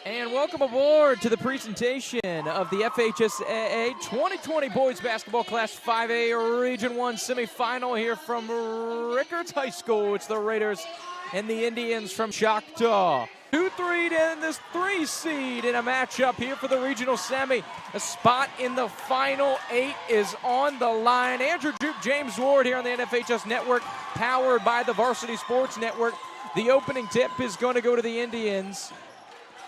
And welcome aboard to the presentation of the FHSAA 2020 Boys Basketball Class 5A Region 1 Semifinal here from Rickards High School. It's the Raiders and the Indians from Choctaw. 2-3 to end this 3 seed in a matchup here for the regional semi. A spot in the final 8 is on the line. Andrew Joop, James Ward here on the NFHS Network, powered by the Varsity Sports Network. The opening tip is going to go to the Indians.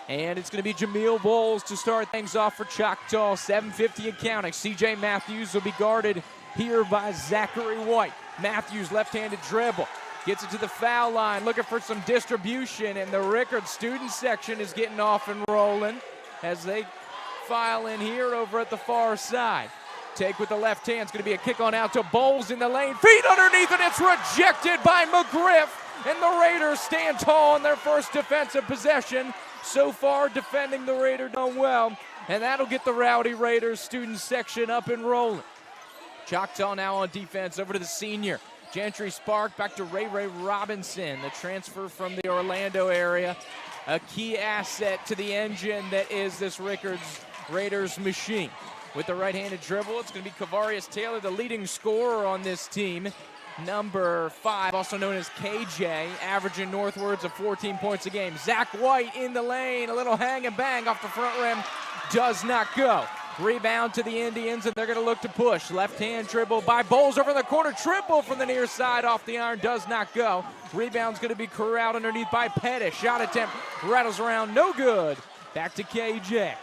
And it's going to be Jameel Bowles to start things off for Choctaw. 7:50 and counting. C.J. Matthews will be guarded here by Zachary White. Matthews, left-handed dribble. Gets it to the foul line, looking for some distribution. And the Rickards student section is getting off and rolling as they file in here over at the far side. Take with the left hand. It's going to be a kick on out to Bowles in the lane. Feet underneath, and it's rejected by McGriff. And the Raiders stand tall in their first defensive possession. So far, defending the Raiders done well, and that'll get the Rowdy Raiders student section up and rolling. Choctaw now on defense, over to the senior. Gentry Spark, back to Ray Robinson, the transfer from the Orlando area. A key asset to the engine that is this Rickards Raiders machine. With the right-handed dribble, it's going to be Kavarius Taylor, the leading scorer on this team. Number 5, also known as KJ, averaging northwards of 14 points a game. Zach White in the lane, a little hang and bang off the front rim, does not go. Rebound to the Indians, and they're going to look to push. Left-hand dribble by Bowles over in the corner, triple from the near side off the iron, does not go. Rebound's going to be corralled underneath by Pettis. Shot attempt rattles around, no good. Back to KJ.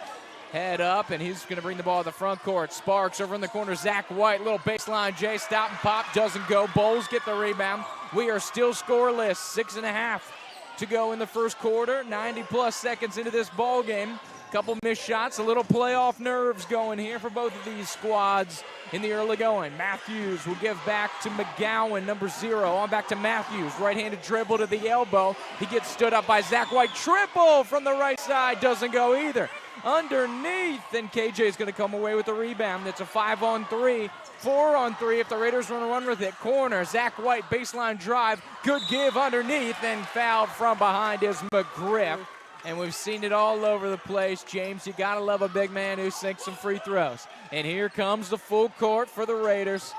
Head up, and he's going to bring the ball to the front court. Sparks over in the corner. Zach White, little baseline J, stop and pop, doesn't go. Bowles get the rebound. We are still scoreless. 6.5 to go in the first quarter. 90-plus seconds into this ball game. Couple missed shots, a little playoff nerves going here for both of these squads in the early going. Matthews will give back to McGowan, number 0. On back to Matthews. Right-handed dribble to the elbow. He gets stood up by Zach White. Triple from the right side, doesn't go either. Underneath, and KJ is going to come away with the rebound. It's a 5-on-3, 4-on-3 if the Raiders want to run with it. Corner, Zach White, baseline drive, good give underneath, and fouled from behind is McGriff. And we've seen it all over the place. James, you got to love a big man who sinks some free throws. And here comes the full court for the Raiders.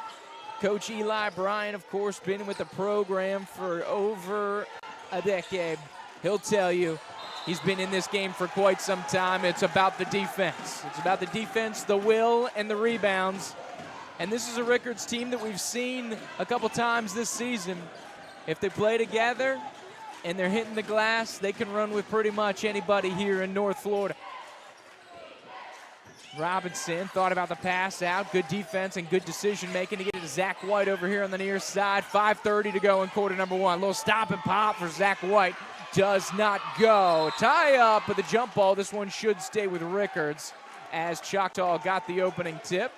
Coach Eli Bryant, of course, been with the program for over a decade. He'll tell you, he's been in this game for quite some time. It's about the defense. It's about the defense, the will, and the rebounds. And this is a Rickards team that we've seen a couple times this season. If they play together and they're hitting the glass, they can run with pretty much anybody here in North Florida. Robinson thought about the pass out. Good defense and good decision-making to get it to Zach White over here on the near side. 5:30 to go in quarter number 1. A little stop and pop for Zach White. Does not go. Tie up with the jump ball. This one should stay with Rickards as Choctaw got the opening tip.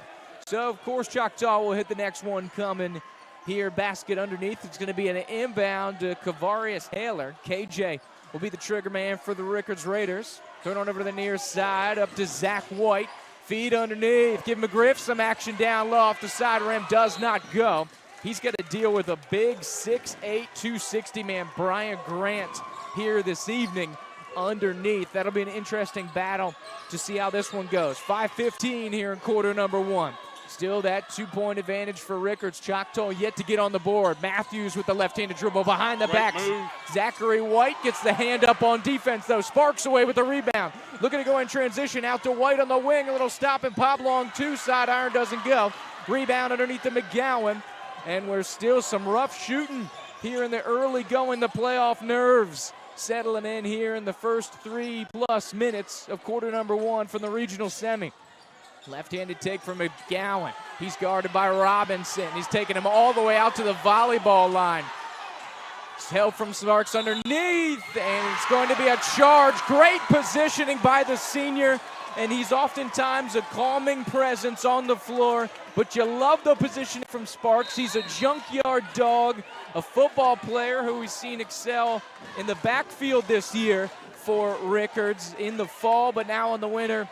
So, of course, Choctaw will hit the next one coming here. Basket underneath. It's going to be an inbound to Kavarius Taylor. KJ will be the trigger man for the Rickards Raiders. Turn on over to the near side. Up to Zach White. Feed underneath. Give McGriff some action down low off the side rim. Does not go. He's got to deal with a big 6'8", 260 man, Brian Grant, here this evening underneath. That'll be an interesting battle to see how this one goes. 5:15 here in quarter number 1. Still that 2-point advantage for Rickards. Choctaw yet to get on the board. Matthews with the left-handed dribble behind the back. Zachary White gets the hand up on defense, though. Sparks away with the rebound. Looking to go in transition out to White on the wing. A little stop and pop long 2. Side iron doesn't go. Rebound underneath to McGowan. And we're still some rough shooting here in the early going. The playoff nerves settling in here in the first 3+ minutes of quarter number 1 from the regional semi. Left-handed take from McGowan. He's guarded by Robinson. He's taking him all the way out to the volleyball line. It's held from Sparks underneath, and it's going to be a charge. Great positioning by the senior, and he's oftentimes a calming presence on the floor, but you love the positioning from Sparks. He's a junkyard dog, a football player who we've seen excel in the backfield this year for Rickards in the fall, but now in the winter,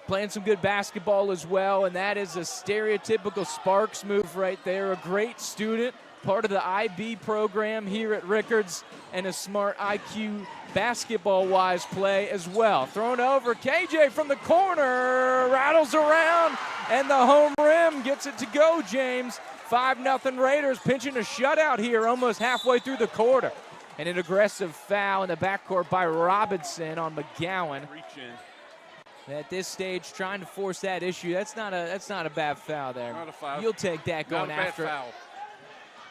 playing some good basketball as well, and that is a stereotypical Sparks move right there. A great student, part of the IB program here at Rickards, and a smart IQ basketball-wise play as well. Thrown over, KJ from the corner, rattles around, and the home rim gets it to go, James. 5-0 Raiders pinching a shutout here almost halfway through the quarter. And an aggressive foul in the backcourt by Robinson on McGowan. At this stage, trying to force that issue. That's not a bad foul there. Not a foul. You'll take that going after it. Foul.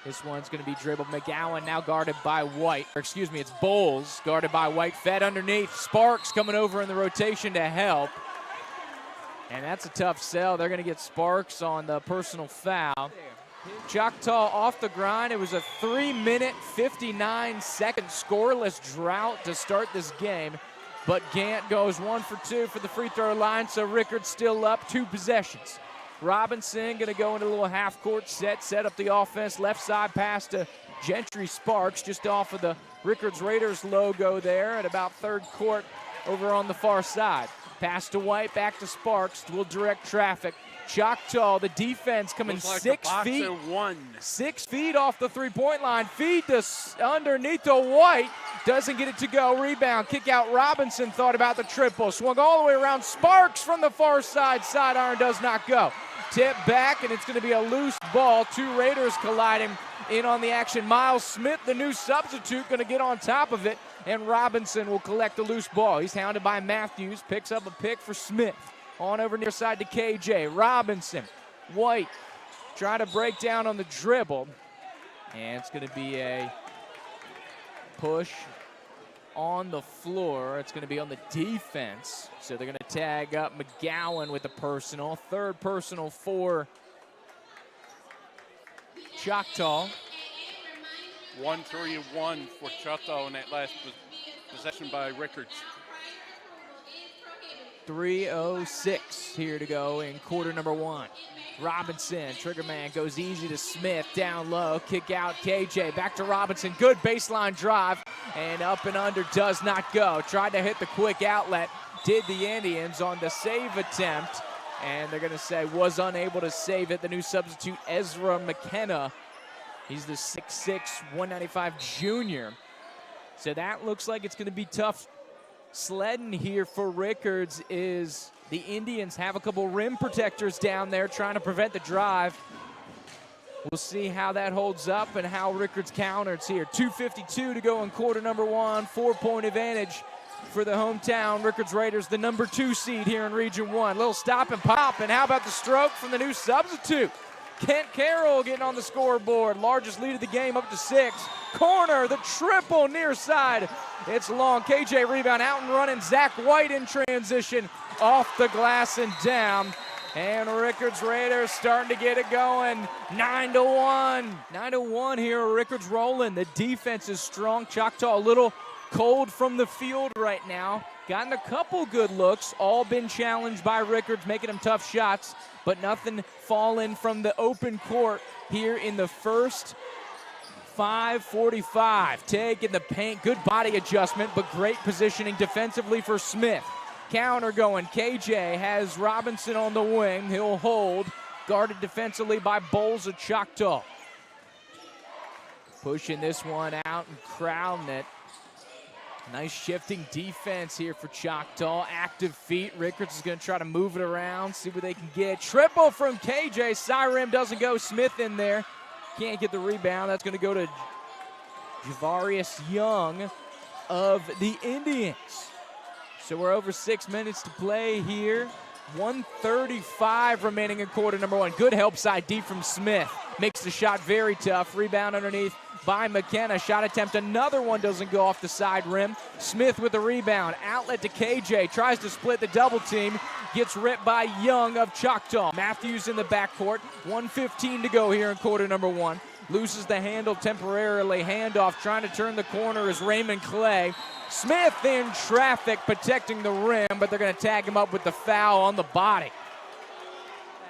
This one's going to be dribbled. McGowan now guarded by White. Or excuse me, it's Bowles guarded by White. Fed underneath. Sparks coming over in the rotation to help. And that's a tough sell. They're going to get Sparks on the personal foul. Choctaw off the grind. It was a 3-minute, 59-second scoreless drought to start this game. But Gant goes 1 for 2 for the free throw line, so Rickards still up 2 possessions. Robinson going to go into a little half-court set up the offense. Left side pass to Gentry Sparks, just off of the Rickards Raiders logo there at about third court over on the far side. Pass to White, back to Sparks. Will direct traffic. Choctaw, the defense coming like 6 feet. 1. 6 feet off the three-point line. Feed to underneath to White. Doesn't get it to go. Rebound. Kick out Robinson. Thought about the triple. Swung all the way around. Sparks from the far side. Sidearm does not go. Tip back, and it's going to be a loose ball. 2 Raiders colliding in on the action. Miles Smith, the new substitute, going to get on top of it, and Robinson will collect the loose ball. He's hounded by Matthews. Picks up a pick for Smith. On over near side to KJ. Robinson. White. Try to break down on the dribble. And it's going to be a push on the floor. It's going to be on the defense. So they're going to tag up McGowan with a personal. Third personal for Choctaw. 1-3-1 for Choctaw in that last possession by Rickards. 3:06 here to go in quarter number 1. Robinson, trigger man, goes easy to Smith, down low, kick out KJ, back to Robinson, good baseline drive, and up and under does not go. Tried to hit the quick outlet, did the Indians on the save attempt, and they're gonna say was unable to save it. The new substitute, Ezra McKenna. He's the 6'6", 195 junior. So that looks like it's gonna be tough sledding here for Rickards. Is the Indians have a couple rim protectors down there trying to prevent the drive. We'll see how that holds up and how Rickards counters here. 2:52 to go in quarter number 1. 4-point advantage for the hometown Rickards Raiders, the number 2 seed here in Region 1. Little stop and pop, and how about the stroke from the new substitute? Kent Carroll getting on the scoreboard. Largest lead of the game, up to 6. Corner, the triple near side. It's long. KJ rebound, out and running. Zach White in transition. Off the glass and down. And Rickards Raiders starting to get it going. 9-1. 9-1 here. Rickards rolling. The defense is strong. Choctaw a little cold from the field right now. Gotten a couple good looks. All been challenged by Rickards, making them tough shots. But nothing falling from the open court here in the first 5:45. Taking the paint, good body adjustment, but great positioning defensively for Smith. Counter going, KJ has Robinson on the wing. He'll hold, guarded defensively by Bowles of Choctaw. Pushing this one out and crowding it. Nice shifting defense here for Choctaw. Active feet. Rickards is going to try to move it around, see what they can get. Triple from KJ. Side rim doesn't go. Smith in there. Can't get the rebound. That's going to go to Javarius Young of the Indians. So we're over 6 minutes to play here. 1:35 remaining in quarter number 1. Good help side deep from Smith. Makes the shot very tough. Rebound underneath by McKenna. Shot attempt, another one doesn't go off the side rim. Smith with the rebound. Outlet to KJ. Tries to split the double team. Gets ripped by Young of Choctaw. Matthews in the backcourt. 1:15 to go here in quarter number 1. Loses the handle temporarily. Handoff trying to turn the corner is Raymond Clay. Smith in traffic protecting the rim, but they're going to tag him up with the foul on the body.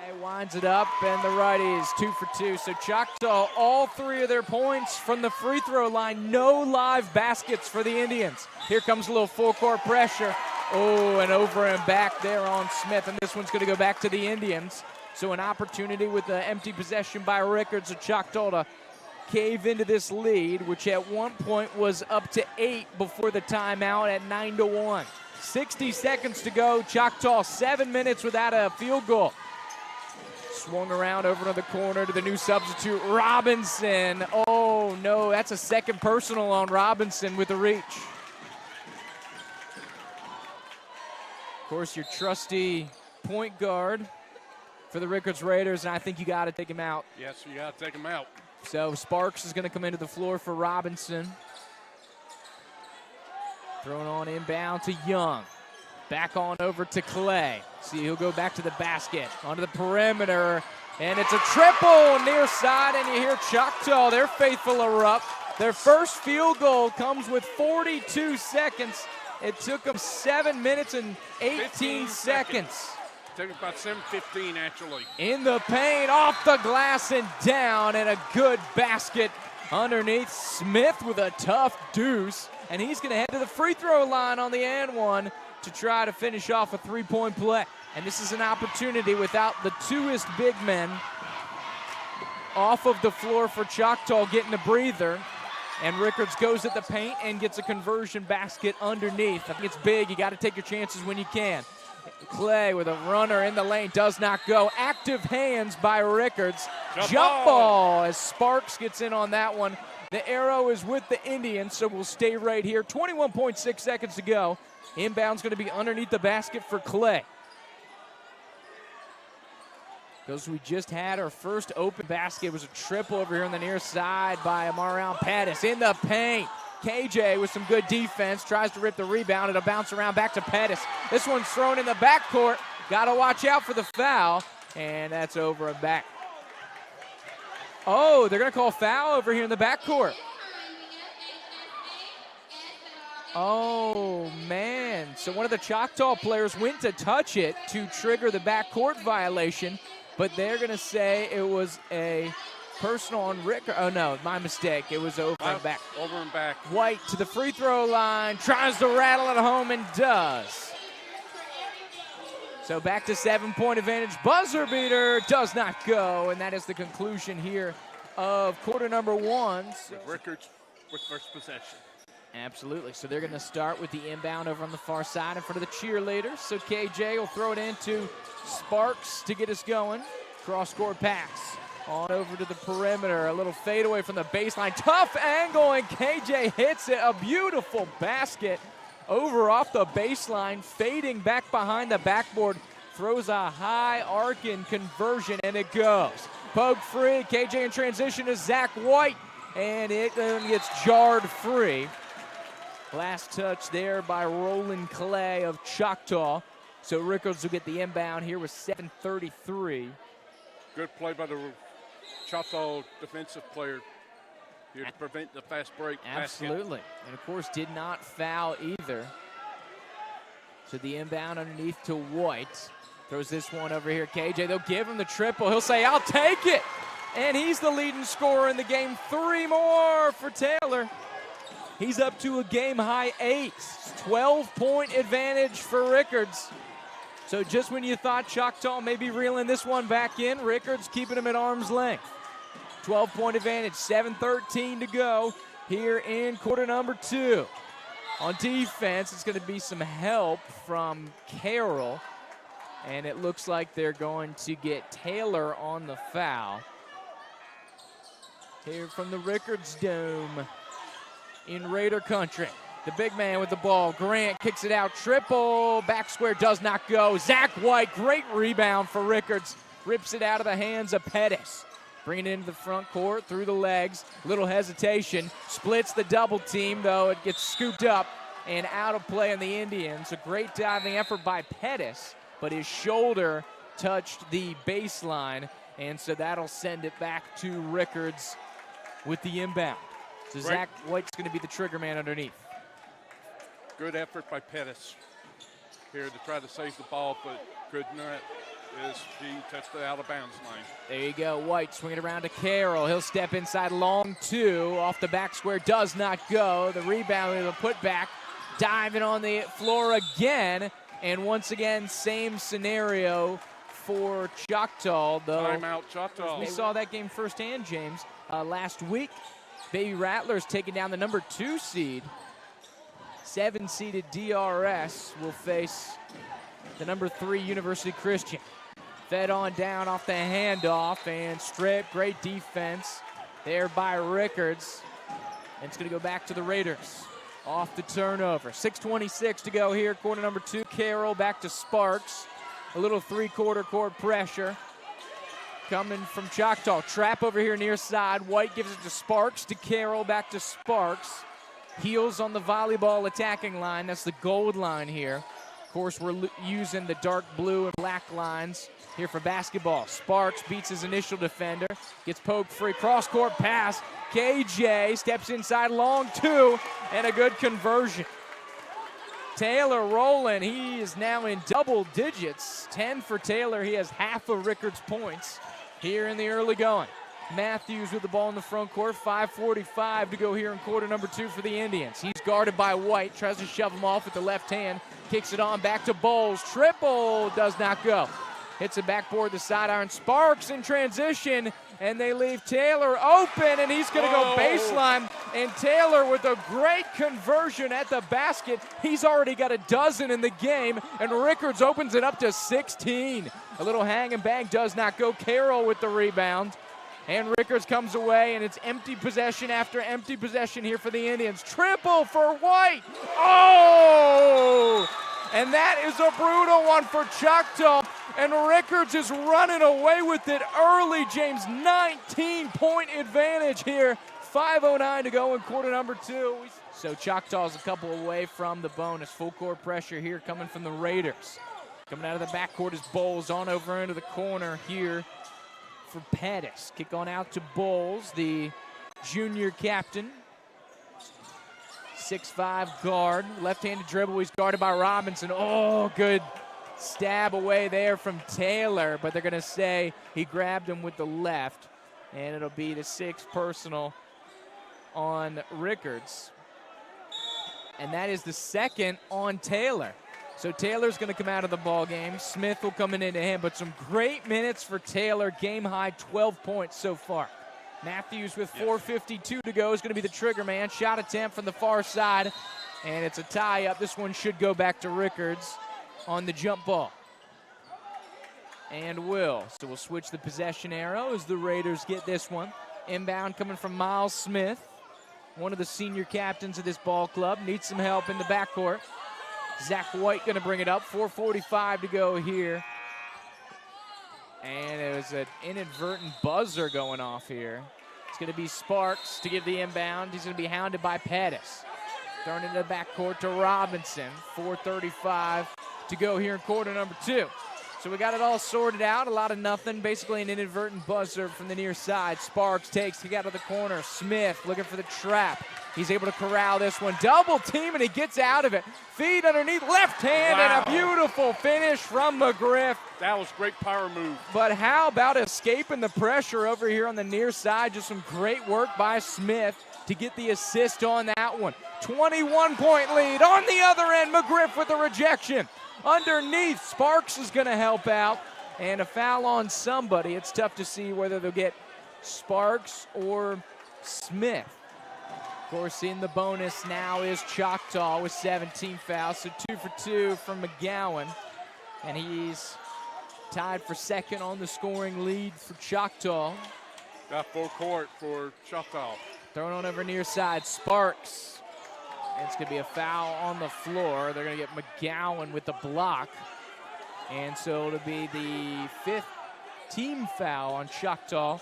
He winds it up, and the righties 2 for 2. So Choctaw, all 3 of their points from the free throw line. No live baskets for the Indians. Here comes a little full court pressure. Oh, and over and back there on Smith, and this one's going to go back to the Indians. So an opportunity with the empty possession by Rickards of Choctaw to cave into this lead, which at one point was up to 8 before the timeout at 9-1. 60 seconds to go. Choctaw 7 minutes without a field goal. Swung around over to the corner to the new substitute, Robinson. Oh, no, that's a second personal on Robinson with the reach. Of course, your trusty point guard for the Rickards Raiders, and I think you got to take him out. Yes, you got to take him out. So Sparks is going to come into the floor for Robinson. Thrown on inbound to Young. Back on over to Clay. See, he'll go back to the basket, onto the perimeter, and it's a triple near side, and you hear Choctaw, their faithful erupt. Their first field goal comes with 42 seconds. It took them 7 minutes and 18 seconds. Took about 7:15 actually. In the paint, off the glass and down, and a good basket underneath. Smith with a tough deuce, and he's going to head to the free throw line on the and one to try to finish off a three-point play. And this is an opportunity without the twoest big men off of the floor for Choctaw getting a breather. And Rickards goes at the paint and gets a conversion basket underneath. I think it's big. You got to take your chances when you can. Clay with a runner in the lane, does not go. Active hands by Rickards. Jump ball as Sparks gets in on that one. The arrow is with the Indians, so we'll stay right here. 21.6 seconds to go. Inbound's going to be underneath the basket for Clay. Because we just had our first open basket. It was a triple over here on the near side by Amaral Pettis in the paint. KJ with some good defense, tries to rip the rebound. It'll bounce around back to Pettis. This one's thrown in the backcourt. Got to watch out for the foul, and that's over and back. Oh, they're going to call foul over here in the backcourt. Oh, man. So one of the Choctaw players went to touch it to trigger the backcourt violation, but they're going to say it was a personal on Rickards. Oh, no, my mistake. It was over and back. Over and back. White to the free throw line, tries to rattle it home and does. So back to 7-point advantage. Buzzer beater does not go, and that is the conclusion here of quarter number one. So Rickards with first possession. Absolutely. So they're going to start with the inbound over on the far side in front of the cheerleaders. So KJ will throw it into Sparks to get us going. Cross-court pass on over to the perimeter. A little fadeaway from the baseline. Tough angle, and KJ hits it. A beautiful basket over off the baseline, fading back behind the backboard. Throws a high arcing conversion, and it goes. Poke free. KJ in transition to Zach White, and it gets jarred free. Last touch there by Roland Clay of Choctaw. So Rickards will get the inbound here with 7:33. Good play by the Choctaw defensive player here to prevent the fast break. Absolutely. Basket. And, of course, did not foul either. So the inbound underneath to White. Throws this one over here. KJ, they'll give him the triple. He'll say, I'll take it. And he's the leading scorer in the game. 3 more for Taylor. He's up to a game-high 8. 12-point advantage for Rickards. So just when you thought Choctaw may be reeling this one back in, Rickards keeping him at arm's length. 12-point advantage, 7:13 to go here in quarter number 2. On defense, it's going to be some help from Carroll. And it looks like they're going to get Taylor on the foul. Here from the Rickards Dome in Raider country. The big man with the ball. Grant kicks it out. Triple. Back square does not go. Zach White, great rebound for Rickards. Rips it out of the hands of Pettis. Bringing it into the front court through the legs. Little hesitation. Splits the double team, though. It gets scooped up and out of play on the Indians. A great diving effort by Pettis, but his shoulder touched the baseline, and so that'll send it back to Rickards with the inbound. So Zach White's going to be the trigger man underneath. Good effort by Pettis here to try to save the ball, but could not as he touched the out-of-bounds line. There you go. White swinging around to Carroll. He'll step inside long 2. Off the back square, does not go. The rebound with a putback. Diving on the floor again. And once again, same scenario for Choctaw, though. Timeout, Choctaw. We saw that game firsthand, James. last week. Baby Rattlers taking down the number 2 seed. 7-seeded DRS will face the number 3 University Christian. Fed on down off the handoff and strip. Great defense there by Rickards. And it's going to go back to the Raiders. Off the turnover. 6:26 to go here. Quarter number 2. Carroll back to Sparks. A little three-quarter court pressure coming from Choctaw. Trap over here near side. White gives it to Sparks, to Carroll, back to Sparks. Heels on the volleyball attacking line. That's the gold line here. Of course, we're using the dark blue and black lines here for basketball. Sparks beats his initial defender. Gets poked free. Cross-court pass. KJ steps inside, long 2, and a good conversion. Taylor rolling. He is now in double digits. 10 for Taylor. He has half of Rickards' points here in the early going. Matthews with the ball in the front court. 5:45 to go here in quarter number 2 for the Indians. He's guarded by White. Tries to shove him off with the left hand. Kicks it on back to Bowles. Triple does not go. Hits the backboard, the side iron. Sparks in transition, and they leave Taylor open, and he's going to go baseline. And Taylor with a great conversion at the basket. He's already got a dozen in the game, and Rickards opens it up to 16. A little hang and bang does not go. Carroll with the rebound. And Rickards comes away, and it's empty possession after empty possession here for the Indians. Triple for White. Oh! And that is a brutal one for Choctaw. And Rickards is running away with it early. James, 19-point advantage here. 5:09 to go in quarter number 2. So Choctaw's a couple away from the bonus. Full court pressure here coming from the Raiders. Coming out of the backcourt is Bowles on over into the corner here for Pettis. Kick on out to Bowles, the junior captain. 6'5" guard. Left-handed dribble. He's guarded by Robinson. Oh, good stab away there from Taylor, but they're going to say he grabbed him with the left, and it'll be the 6th personal on Rickards. And that is the 2nd on Taylor. So Taylor's going to come out of the ball game. Smith will come in into him, but some great minutes for Taylor. Game high 12 points so far. Matthews with 4:52 to go is going to be the trigger man. Shot attempt from the far side, and it's a tie-up. This one should go back to Rickards on the jump ball. And will. So we'll switch the possession arrow as the Raiders get this one. Inbound coming from Miles Smith, one of the senior captains of this ball club. Needs some help in the backcourt. Zach White going to bring it up. 4:45 to go here. And it was an inadvertent buzzer going off here. It's going to be Sparks to give the inbound. He's going to be hounded by Pettis. Thrown into the backcourt to Robinson. 4:35 to go here in quarter number 2. So we got it all sorted out. A lot of nothing. Basically an inadvertent buzzer from the near side. Sparks takes kick out of the corner. Smith looking for the trap. He's able to corral this one. Double team, and he gets out of it. Feed underneath, left hand, and a beautiful finish from McGriff. That was great power move. But how about escaping the pressure over here on the near side? Just some great work by Smith to get the assist on that one. 21-point lead on the other end. McGriff with the rejection. Underneath, Sparks is going to help out. And a foul on somebody. It's tough to see whether they'll get Sparks or Smith. Of course, in the bonus now is Choctaw with 17 fouls. So 2 for 2 from McGowan. And he's tied for 2nd on the scoring lead for Choctaw. Got full court for Choctaw. Thrown on over near side, Sparks. And it's going to be a foul on the floor. They're going to get McGowan with the block. And so it'll be the 5th team foul on Choctaw.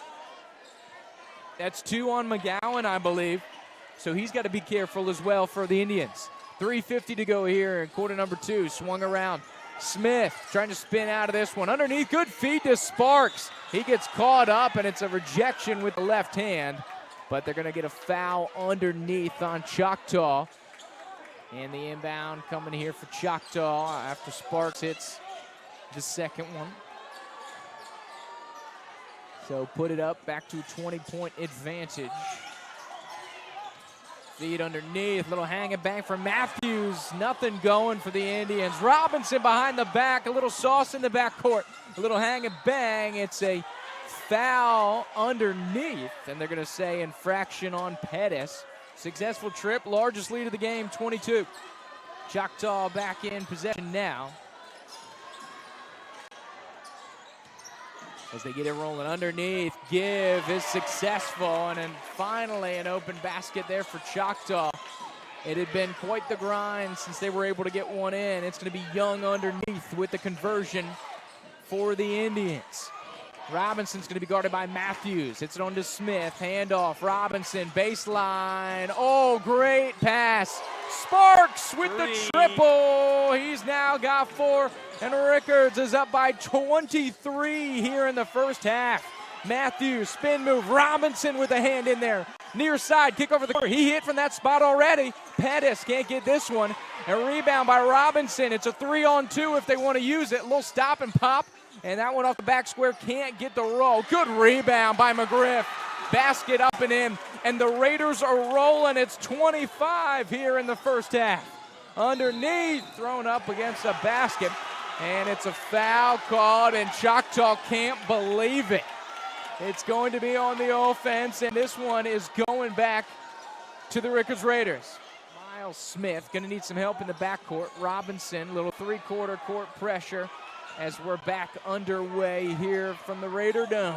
That's 2 on McGowan, I believe. So he's got to be careful as well for the Indians. 3:50 to go here in quarter number 2. Swung around. Smith trying to spin out of this one. Underneath, good feed to Sparks. He gets caught up, and it's a rejection with the left hand. But they're going to get a foul underneath on Choctaw. And the inbound coming here for Choctaw after Sparks hits the 2nd one. So put it up back to a 20-point advantage. Feed underneath, little hang and bang from Matthews. Nothing going for the Indians. Robinson behind the back, a little sauce in the backcourt. A little hang and bang. It's a foul underneath, and they're going to say infraction on Pettis. Successful trip, largest lead of the game, 22. Choctaw back in possession now. As they get it rolling underneath, give is successful, and then finally an open basket there for Choctaw. It had been quite the grind since they were able to get one in. It's going to be Young underneath with the conversion for the Indians. Robinson's going to be guarded by Matthews. Hits it on to Smith. Handoff. Robinson. Baseline. Oh, great pass. Sparks with the triple. He's now got 4. And Rickards is up by 23 here in the first half. Matthews. Spin move. Robinson with a hand in there. Near side. Kick over the court. He hit from that spot already. Pettis can't get this one. A rebound by Robinson. It's a 3-on-2 if they want to use it. A little stop and pop. And that one off the back square can't get the roll. Good rebound by McGriff. Basket up and in. And the Raiders are rolling. It's 25 here in the first half. Underneath, thrown up against a basket. And it's a foul called, and Choctaw can't believe it. It's going to be on the offense, and this one is going back to the Rickards Raiders. Miles Smith going to need some help in the backcourt. Robinson, little three-quarter court pressure as we're back underway here from the Raider Dome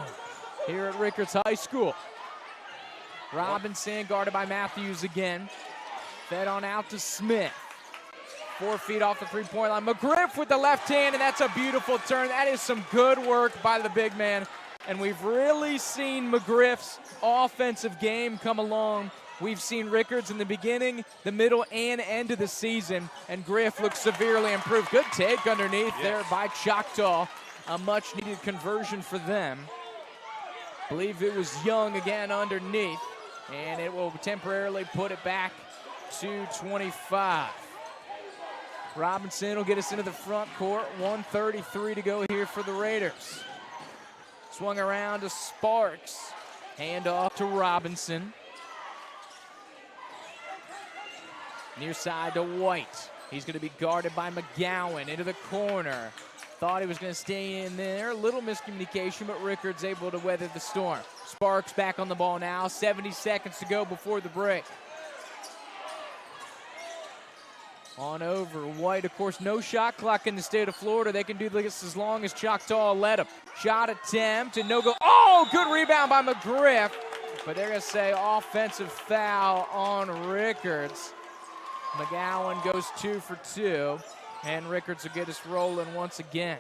here at Rickards High School. Robinson guarded by Matthews again. Fed on out to Smith. 4 feet off the three-point line. McGriff with the left hand, and that's a beautiful turn. That is some good work by the big man. And we've really seen McGriff's offensive game come along. We've seen Rickards in the beginning, the middle, and end of the season, and Griff looks severely improved. Good take underneath there by Choctaw. A much-needed conversion for them. I believe it was Young again underneath, and it will temporarily put it back to 25. Robinson will get us into the front court. 1:33 to go here for the Raiders. Swung around to Sparks. Hand off to Robinson. Near side to White. He's going to be guarded by McGowan into the corner. Thought he was going to stay in there. A little miscommunication, but Rickards able to weather the storm. Sparks back on the ball now. 70 seconds to go before the break. On over. White, of course, no shot clock in the state of Florida. They can do this as long as Choctaw let them. Shot attempt and no go. Oh, good rebound by McGriff. But they're going to say offensive foul on Rickards. McGowan goes 2 for 2. And Rickards will get us rolling once again.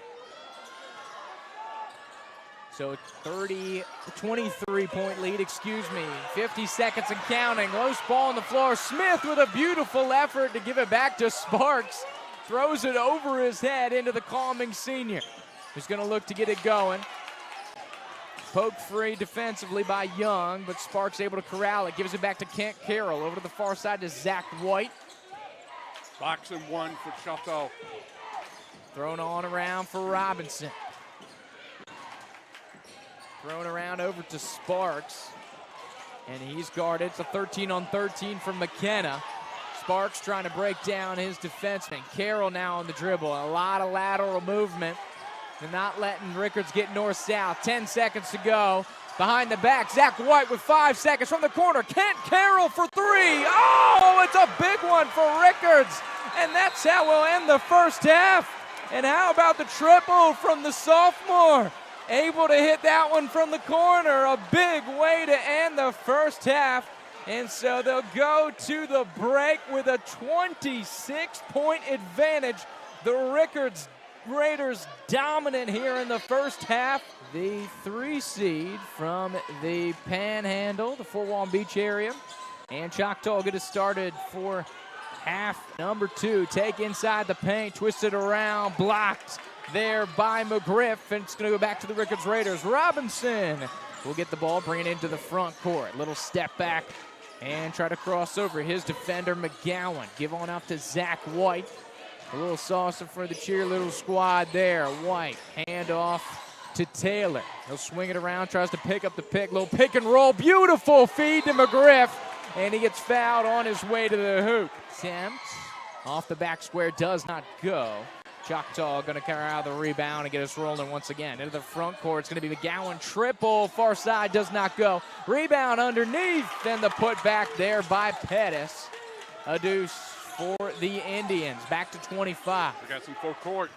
So 23-point lead, 50 seconds and counting. Loose ball on the floor. Smith with a beautiful effort to give it back to Sparks. Throws it over his head into the calming senior, who's going to look to get it going. Poke free defensively by Young, but Sparks able to corral it. Gives it back to Kent Carroll. Over to the far side to Zach White. Box and 1 for Choctaw. Thrown on around for Robinson. Thrown around over to Sparks. And he's guarded. It's a 13-on-13 from McKenna. Sparks trying to break down his defenseman. Carroll now on the dribble. A lot of lateral movement. They're not letting Rickards get north-south. 10 seconds to go. Behind the back, Zach White with 5 seconds from the corner. Kent Carroll for 3. Oh, it's a big one for Rickards. And that's how we'll end the first half. And how about the triple from the sophomore? Able to hit that one from the corner. A big way to end the first half. And so they'll go to the break with a 26-point advantage. The Rickards Raiders dominant here in the first half. The 3 seed from the Panhandle, the Fort Walton Beach area. And Choctaw get it started for half number 2. Take inside the paint, twisted around, blocked there by McGriff, and it's going to go back to the Rickards Raiders. Robinson will get the ball, bring it into the front court. Little step back and try to cross over his defender, McGowan. Give on up to Zach White. A little salsa for the cheerleader squad there. White, hand off to Taylor. He'll swing it around, tries to pick up the pick. Little pick and roll. Beautiful feed to McGriff. And he gets fouled on his way to the hoop. Attempt off the back square does not go. Choctaw going to carry out the rebound and get us rolling once again. Into the front court, it's going to be McGowan triple. Far side does not go. Rebound underneath, and the putback there by Pettis. A deuce for the Indians. Back to 25. We got some full court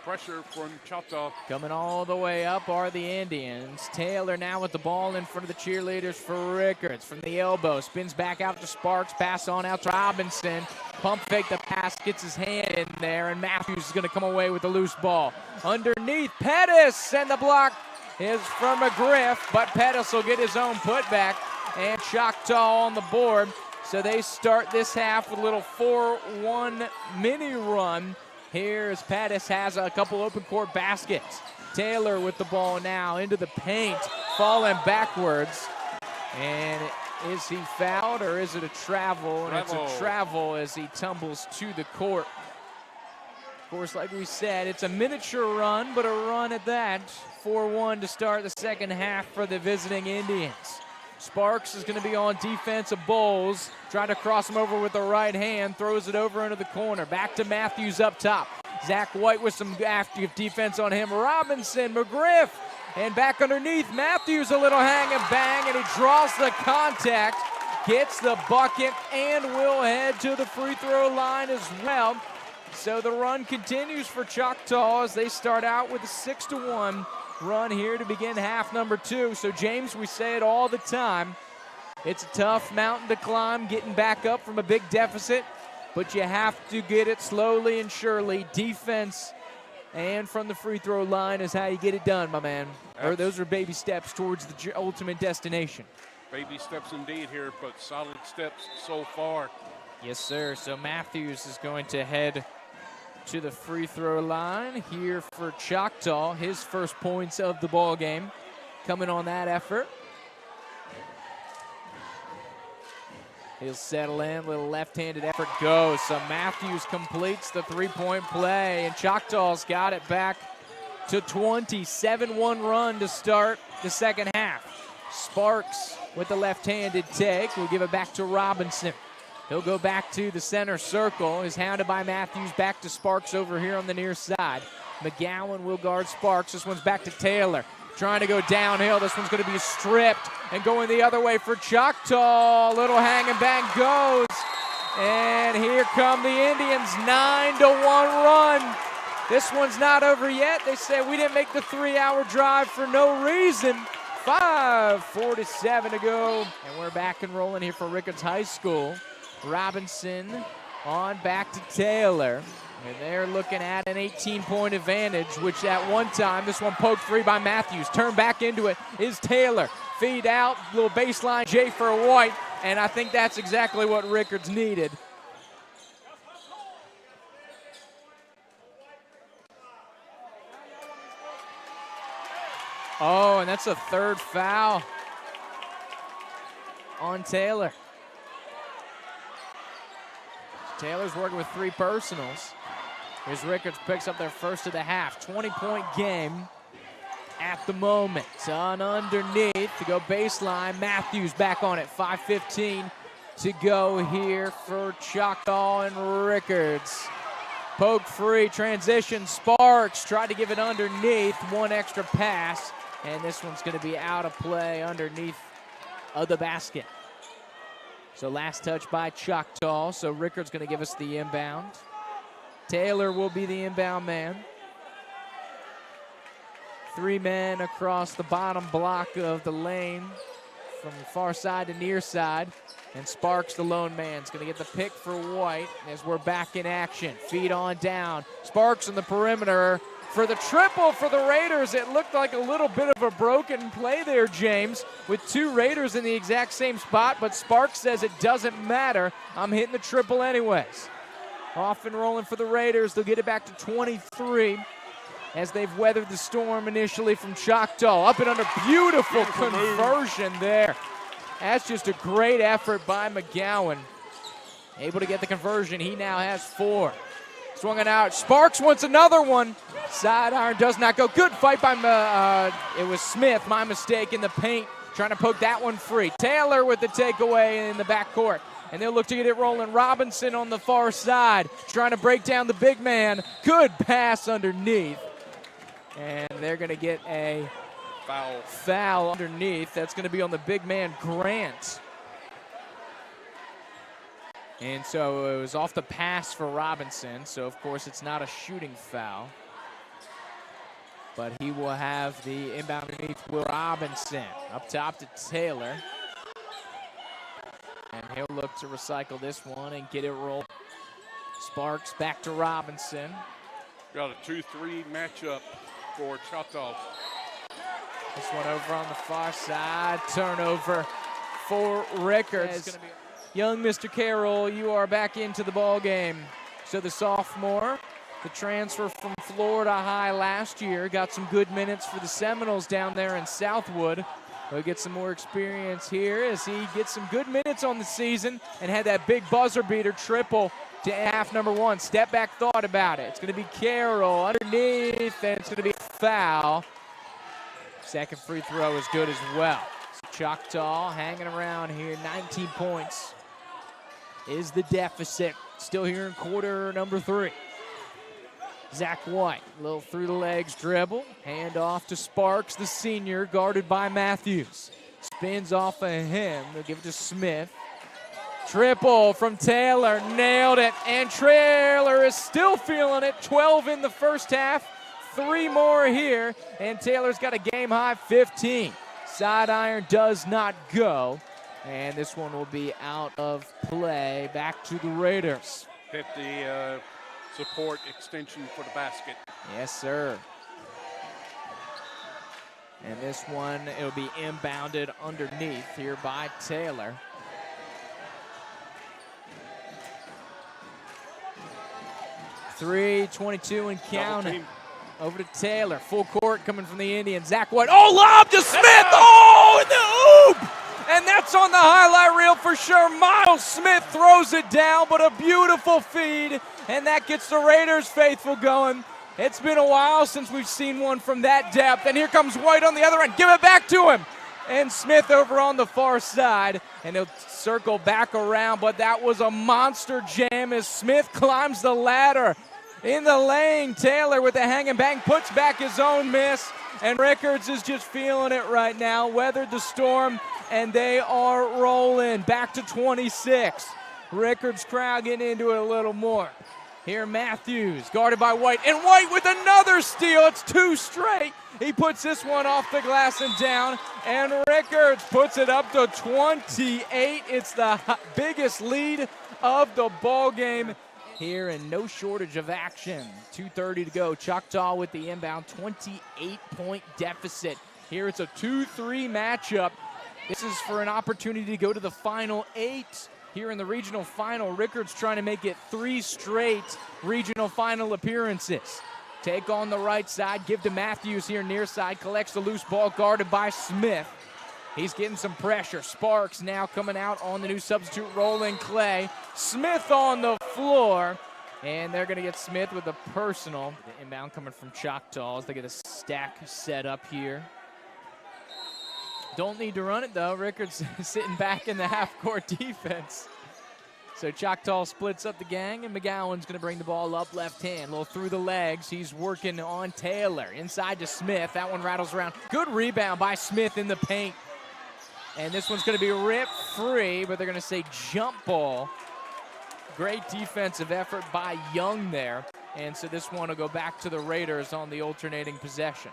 pressure from Choctaw. Coming all the way up are the Indians. Taylor now with the ball in front of the cheerleaders for Rickards. From the elbow, spins back out to Sparks. Pass on out to Robinson. Pump fake the pass, gets his hand in there, and Matthews is going to come away with the loose ball. Underneath, Pettis, and the block is from McGriff, but Pettis will get his own putback, and Choctaw on the board. So they start this half with a little 4-1 mini run. Here as Pettis has a couple open court baskets. Taylor with the ball now into the paint, falling backwards. And is he fouled or is it a travel? And it's a travel as he tumbles to the court. Of course, like we said, it's a miniature run, but a run at that. 4-1 to start the second half for the visiting Indians. Sparks is going to be on defense of Bowles. Trying to cross him over with the right hand. Throws it over into the corner. Back to Matthews up top. Zach White with some active defense on him. Robinson, McGriff, and back underneath. Matthews a little hang and bang, and he draws the contact. Gets the bucket and will head to the free throw line as well. So the run continues for Choctaw as they start out with a 6-1 run here to begin half number 2. So James, we say it all the time, it's a tough mountain to climb getting back up from a big deficit, but you have to get it slowly and surely. Defense and from the free throw line is how you get it done, my man. Or those are baby steps towards the ultimate destination. Baby steps indeed here, but solid steps so far. Yes, sir. So Matthews is going to head to the free throw line here for Choctaw. His first points of the ball game coming on that effort. He'll settle in, little left-handed effort goes. So Matthews completes the three-point play, and Choctaw's got it back to 20. 7-1 run to start the second half. Sparks with the left-handed take. We'll give it back to Robinson. He'll go back to the center circle. Is hounded by Matthews. Back to Sparks over here on the near side. McGowan will guard Sparks. This one's back to Taylor. Trying to go downhill. This one's going to be stripped and going the other way for Choctaw. Little hang and bang goes. And here come the Indians. 9-1 run. This one's not over yet. They say we didn't make the 3-hour drive for no reason. 5:47 to go. And we're back and rolling here for Rickards High School. Robinson on back to Taylor. And they're looking at an 18-point advantage, which at one time, this one poked free by Matthews. Turn back into it is Taylor. Feed out, little baseline J for White, and I think that's exactly what Rickards needed. Oh, and that's a third foul on Taylor. Taylor's working with 3 personals. Here's Rickards picks up their first of the half. 20-point game at the moment. On underneath to go baseline. Matthews back on it. 5:15 to go here for Choctaw and Rickards. Poke free, transition. Sparks tried to give it underneath. One extra pass. And this one's going to be out of play underneath of the basket. So last touch by Choctaw. So Rickards going to give us the inbound. Taylor will be the inbound man. 3 men across the bottom block of the lane from the far side to near side. And Sparks, the lone man, is going to get the pick for White as we're back in action. Feed on down. Sparks on the perimeter for the triple for the Raiders. It looked like a little bit of a broken play there, James, with 2 Raiders in the exact same spot, but Sparks says it doesn't matter. I'm hitting the triple anyways. Off and rolling for the Raiders. They'll get it back to 23 as they've weathered the storm initially from Choctaw. Up and under, beautiful conversion there. That's just a great effort by McGowan. Able to get the conversion. He now has 4. Swung it out. Sparks wants another one. Sidearm does not go. Good fight by, it was Smith, my mistake, in the paint. Trying to poke that one free. Taylor with the takeaway in the backcourt. and they'll look to get it rolling. Robinson on the far side, trying to break down the big man. Good pass underneath. And they're going to get a foul underneath. That's going to be on the big man, Grant. And so it was off the pass for Robinson. So, of course, it's not a shooting foul. But he will have the inbound underneath Will Robinson. Up top to Taylor. And he'll look to recycle this one and get it rolled. Sparks back to Robinson. Got a 2-3 matchup for Choctaw. This one over on the far side. Turnover for Rickards. Young Mr. Carroll, you are back into the ball game. So the sophomore, the transfer from Florida High last year, got some good minutes for the Seminoles down there in Southwood. He'll get some more experience here as he gets some good minutes on the season and had that big buzzer beater triple to half number one. Step back thought about it. It's going to be Carroll underneath, and it's going to be a foul. Second free throw is good as well. So Choctaw hanging around here, 19 points is the deficit. Still here in quarter number 3. Zach White, a little through the legs dribble. Hand off to Sparks, the senior, guarded by Matthews. Spins off of him. They'll give it to Smith. Triple from Taylor, nailed it. And Taylor is still feeling it. 12 in the first half, 3 more here. And Taylor's got a game-high 15. Side iron does not go. And this one will be out of play. Back to the Raiders. Hit the support extension for the basket. Yes, sir. And this one, it'll be inbounded underneath here by Taylor. .322 and counting. Over to Taylor. Full court coming from the Indians. Zach White. Oh, lob to Smith. Oh, in the oop. And that's on the highlight reel for sure. Miles Smith throws it down, but a beautiful feed. And that gets the Raiders faithful going. It's been a while since we've seen one from that depth. And here comes White on the other end. Give it back to him. And Smith over on the far side. And he'll circle back around. But that was a monster jam as Smith climbs the ladder. In the lane, Taylor with the hang and bang puts back his own miss. And Rickards is just feeling it right now. Weathered the storm, and they are rolling. Back to 26. Rickards crowd getting into it a little more. Here Matthews, guarded by White. And White with another steal. It's 2 straight. He puts this one off the glass and down. And Rickards puts it up to 28. It's the biggest lead of the ball game here, and no shortage of action. 2:30 to go. Choctaw with the inbound, 28-point deficit. Here it's a 2-3 matchup. This is for an opportunity to go to the Final 8 here in the regional final. Rickards trying to make it 3 straight regional final appearances. Take on the right side, give to Matthews here near side, collects the loose ball, guarded by Smith. He's getting some pressure. Sparks now coming out on the new substitute, Rolling Clay. Smith on the floor. And they're going to get Smith with a personal. The inbound coming from Choctaw as they get a stack set up here. Don't need to run it, though. Rickards sitting back in the half-court defense. So Choctaw splits up the gang, and McGowan's going to bring the ball up left hand. A little through the legs. He's working on Taylor. Inside to Smith. That one rattles around. Good rebound by Smith in the paint. And this one's going to be ripped free, but they're going to say jump ball. Great defensive effort by Young there. And so this one will go back to the Raiders on the alternating possession.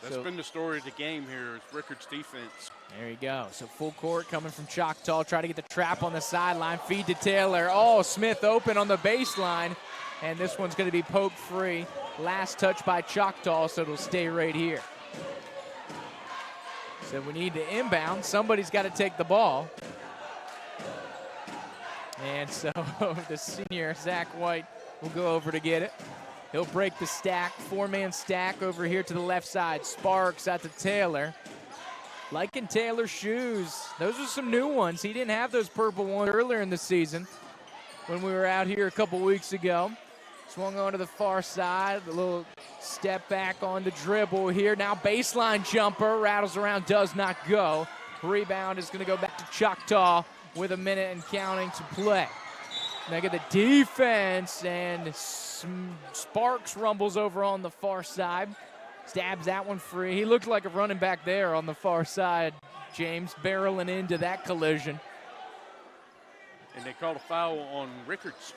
That's been the story of the game here is Rickards' defense. There you go. So full court coming from Choctaw. Try to get the trap on the sideline. Feed to Taylor. Oh, Smith open on the baseline. And this one's going to be poked free. Last touch by Choctaw, so it'll stay right here. So we need to inbound. Somebody's got to take the ball. And so the senior, Zach White, will go over to get it. He'll break the stack, 4-man stack over here to the left side. Sparks out to Taylor. Liking Taylor's shoes. Those are some new ones. He didn't have those purple ones earlier in the season when we were out here a couple weeks ago. Swung on to the far side, a little step back on the dribble here. Now baseline jumper, rattles around, does not go. Rebound is going to go back to Choctaw with a minute and counting to play. Now get the defense, and Sparks rumbles over on the far side. Stabs that one free. He looked like a running back there on the far side, James, barreling into that collision. And they called a foul on Rickards.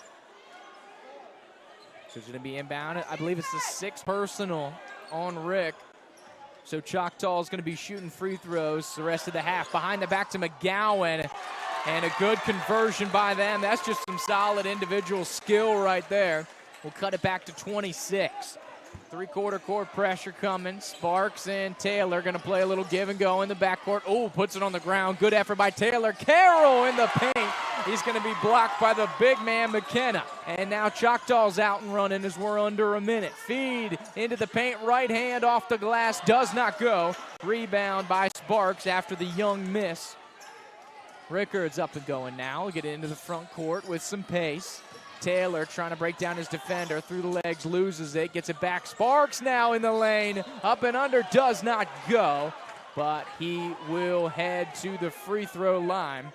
So it's going to be inbound. I believe it's the 6th personal on Rick. So Choctaw is going to be shooting free throws the rest of the half. Behind the back to McGowan, and a good conversion by them. That's just some solid individual skill right there. We'll cut it back to 26. Three-quarter court pressure coming. Sparks and Taylor going to play a little give and go in the backcourt. Oh, puts it on the ground. Good effort by Taylor. Carroll in the paint. He's going to be blocked by the big man, McKenna. And now Choctaw's out and running as we're under a minute. Feed into the paint. Right hand off the glass. Does not go. Rebound by Sparks after the young miss. Rickards up and going now. Get into the front court with some pace. Taylor trying to break down his defender, through the legs, loses it, gets it back. Sparks now in the lane, up and under, does not go, but he will head to the free throw line.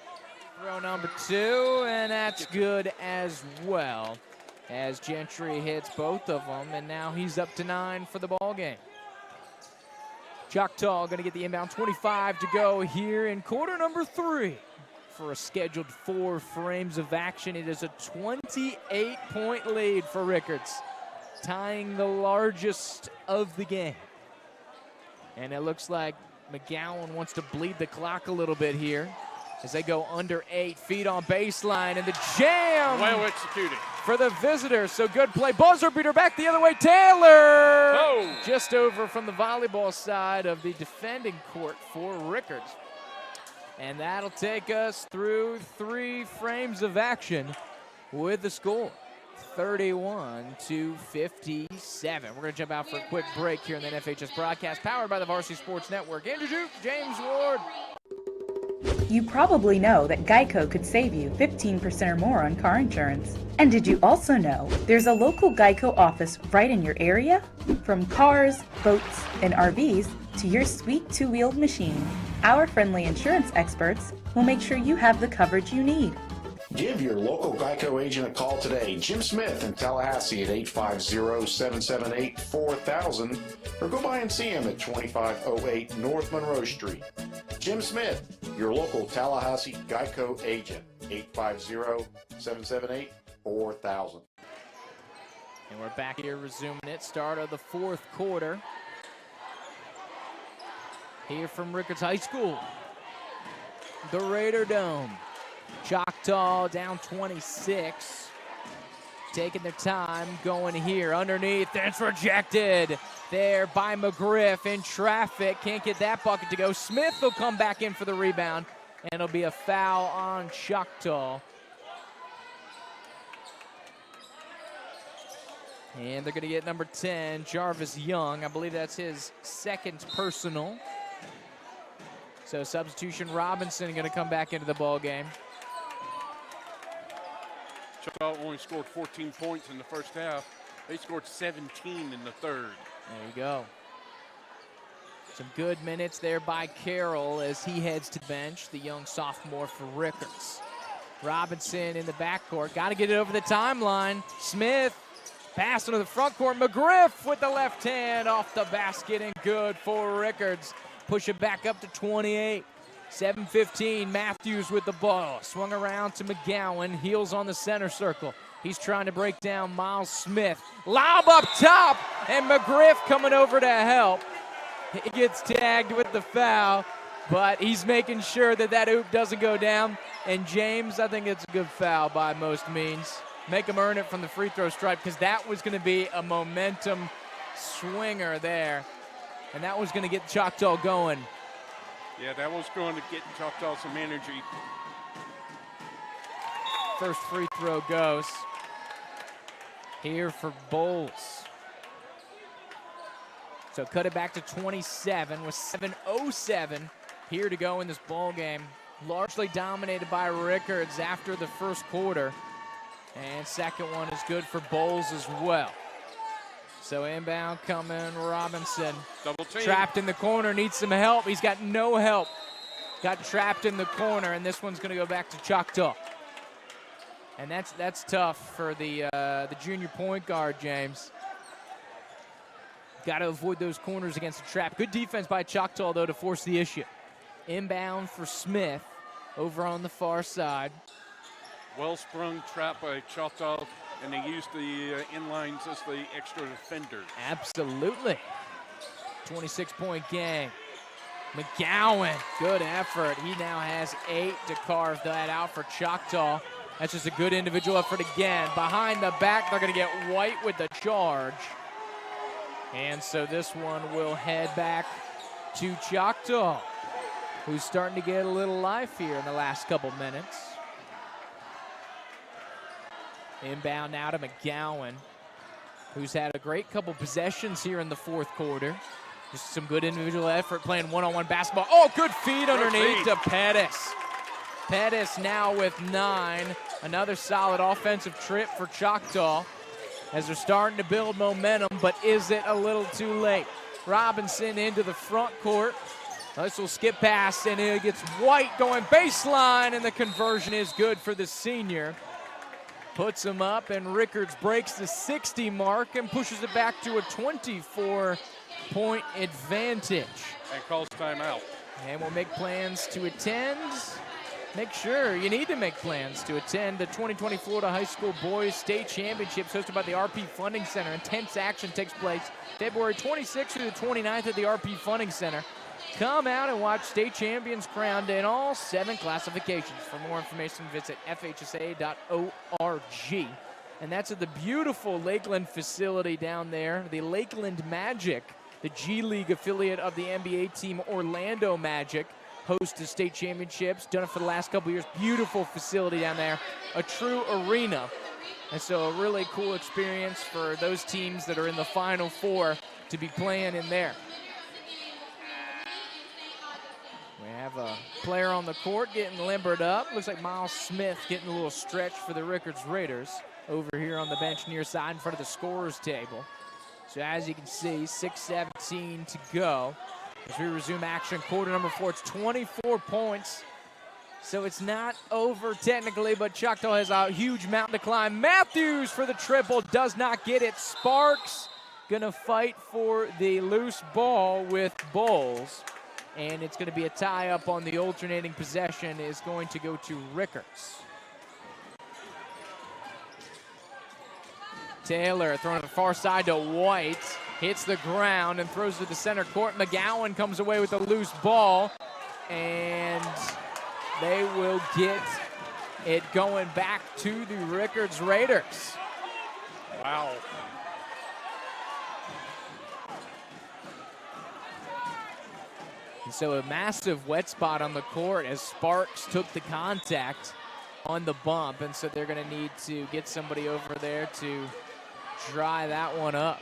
Throw number 2, and that's good as well, as Gentry hits both of them, and now he's up to 9 for the ball game. Choctaw going to get the inbound. 25 to go here in quarter number 3. For a scheduled 4 frames of action. It is a 28-point lead for Rickards, tying the largest of the game. And it looks like McGowan wants to bleed the clock a little bit here as they go under 8 feet on baseline, and the jam well executed for the visitors. So good play. Buzzer beater back the other way. Taylor just over from the volleyball side of the defending court for Rickards. And that'll take us through 3 frames of action with the score, 31-57. We're going to jump out for a quick break here in the NFHS broadcast, powered by the Varsity Sports Network. Andrew Joop, James Ward. You probably know that Geico could save you 15% or more on car insurance. And did you also know there's a local Geico office right in your area? From cars, boats, and RVs to your sweet 2-wheeled machine, our friendly insurance experts will make sure you have the coverage you need. Give your local Geico agent a call today. Jim Smith in Tallahassee at 850-778-4000, or go by and see him at 2508 North Monroe Street. Jim Smith, your local Tallahassee Geico agent, 850-778-4000. And we're back here resuming it. Start of the 4th quarter. Here from Rickards High School, the Raider Dome. Choctaw down 26. Taking their time, going here underneath. That's rejected there by McGriff in traffic. Can't get that bucket to go. Smith will come back in for the rebound, and it'll be a foul on Choctaw. And they're going to get number 10, Jarvis Young. I believe that's his 2nd personal. So substitution, Robinson going to come back into the ball game. Choctaw only scored 14 points in the first half. They scored 17 in the 3rd. There you go. Some good minutes there by Carroll as he heads to the bench, the young sophomore for Rickards. Robinson in the backcourt. Got to get it over the timeline. Smith pass into the front court. McGriff with the left hand off the basket, and good for Rickards. Push it back up to 28. 7:15, Matthews with the ball. Swung around to McGowan. Heels on the center circle. He's trying to break down Miles Smith. Lob up top, and McGriff coming over to help. He gets tagged with the foul, but he's making sure that that oop doesn't go down. And James, I think it's a good foul by most means. Make him earn it from the free throw stripe, because that was going to be a momentum swinger there. And that was going to get Choctaw going. Yeah, that was going to get Choctaw some energy. First free throw goes here for Bowles. So cut it back to 27 with 7:07 here to go in this ball game. Largely dominated by Rickards after the first quarter. And second one is good for Bowles as well. So inbound coming, Robinson. Double team. Trapped in the corner, needs some help. He's got no help. got trapped in the corner, and this one's going to go back to Choctaw. And that's tough for the junior point guard, James. Got to avoid those corners against the trap. Good defense by Choctaw, though, to force the issue. Inbound for Smith over on the far side. Well-sprung trap by Choctaw, and they used the inlines as the extra defenders. Absolutely. 26-point game. McGowan, good effort. He now has 8 to carve that out for Choctaw. That's just a good individual effort again. Behind the back, they're going to get White with the charge. And so this one will head back to Choctaw, who's starting to get a little life here in the last couple minutes. Inbound now to McGowan, who's had a great couple possessions here in the fourth quarter. Just some good individual effort playing one-on-one basketball. Oh, good feed underneath to Pettis. Pettis now with 9. Another solid offensive trip for Choctaw as they're starting to build momentum, but is it a little too late? Robinson into the front court. This will skip past, and it gets White going baseline, and the conversion is good for the senior. Puts him up, and Rickards breaks the 60 mark and pushes it back to a 24-point advantage. And calls timeout. And we'll make plans to attend. Make sure you need to make plans to attend the 2020 Florida High School Boys State Championships hosted by the RP Funding Center. Intense action takes place February 26th through the 29th at the RP Funding Center. Come out and watch state champions crowned in all 7 classifications. For more information, visit FHSAA.org. And that's at the beautiful Lakeland facility down there, the Lakeland Magic, the G League affiliate of the NBA team Orlando Magic. Host to state championships, done it for the last couple years. Beautiful facility down there, a true arena. And so a really cool experience for those teams that are in the Final Four to be playing in there. We have a player on the court getting limbered up. Looks like Miles Smith getting a little stretch for the Rickards Raiders over here on the bench near side in front of the scorer's table. So as you can see, 6:17 to go. As we resume action, quarter number 4, it's 24 points. So it's not over technically, but Choctaw has a huge mountain to climb. Matthews for the triple, does not get it. Sparks gonna fight for the loose ball with Bowles. And it's gonna be a tie up on the alternating possession, is going to go to Rickards. Taylor throwing to the far side to White. Hits the ground and throws to the center court. McGowan comes away with a loose ball, and they will get it going back to the Rickards Raiders. Wow. And so a massive wet spot on the court as Sparks took the contact on the bump, and so they're going to need to get somebody over there to dry that one up.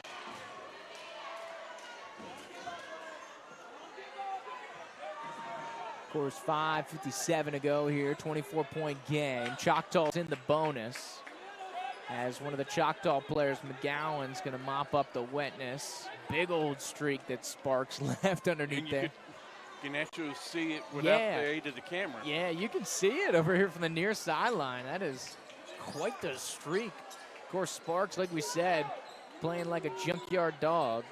Of course, 5:57 to go here, 24-point game. Choctaw's in the bonus as one of the Choctaw players, McGowan's going to mop up the wetness. Big old streak that Sparks left underneath there. You can actually see it without the aid of the camera. Yeah, you can see it over here from the near sideline. That is quite the streak. Of course, Sparks, like we said, playing like a junkyard dog.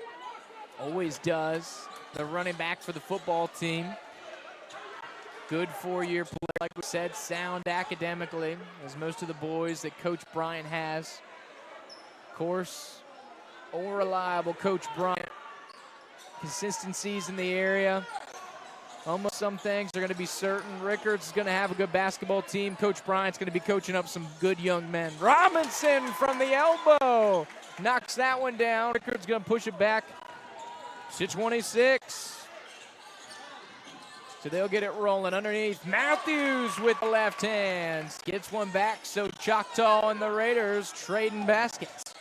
Always does. The running back for the football team. Good 4-year player, like we said, sound academically, as most of the boys that Coach Bryant has. Of course, all reliable Coach Bryant. Consistencies in the area. Almost some things are going to be certain. Rickards is going to have a good basketball team. Coach Bryant's going to be coaching up some good young men. Robinson from the elbow knocks that one down. Rickards going to push it back to 26. So they'll get it rolling underneath. Matthews with the left hand. Gets one back, so Choctaw and the Raiders trading baskets.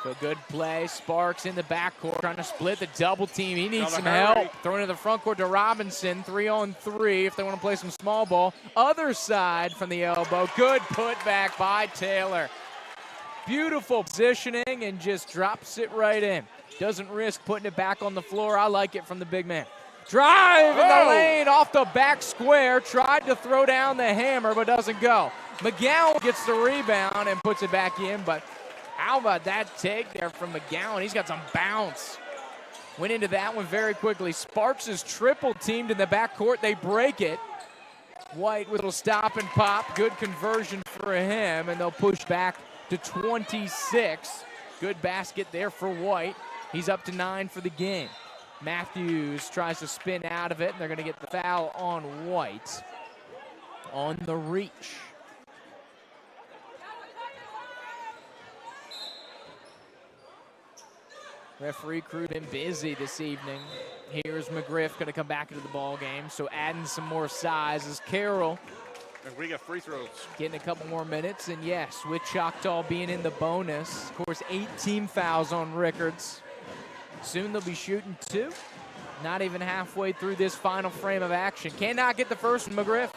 So good play. Sparks in the backcourt trying to split the double team. He needs some help. Throwing to the front court to Robinson. 3-on-3 if they want to play some small ball. Other side from the elbow. Good putback by Taylor. Beautiful positioning and just drops it right in. Doesn't risk putting it back on the floor. I like it from the big man. Drive in the lane off the back square. Tried to throw down the hammer, but doesn't go. McGowan gets the rebound and puts it back in, but how about that take there from McGowan? He's got some bounce. Went into that one very quickly. Sparks is triple teamed in the backcourt. They break it. White with a little stop and pop. Good conversion for him, and they'll push back to 26. Good basket there for White. He's up to 9 for the game. Matthews tries to spin out of it, and they're going to get the foul on White on the reach. Referee crew been busy this evening. Here's McGriff going to come back into the ball game, so adding some more size is Carroll. And we got free throws. Getting a couple more minutes, and yes, with Choctaw being in the bonus, of course, 8 team fouls on Rickards. Soon they'll be shooting 2. Not even halfway through this final frame of action. Cannot get the first one. McGriff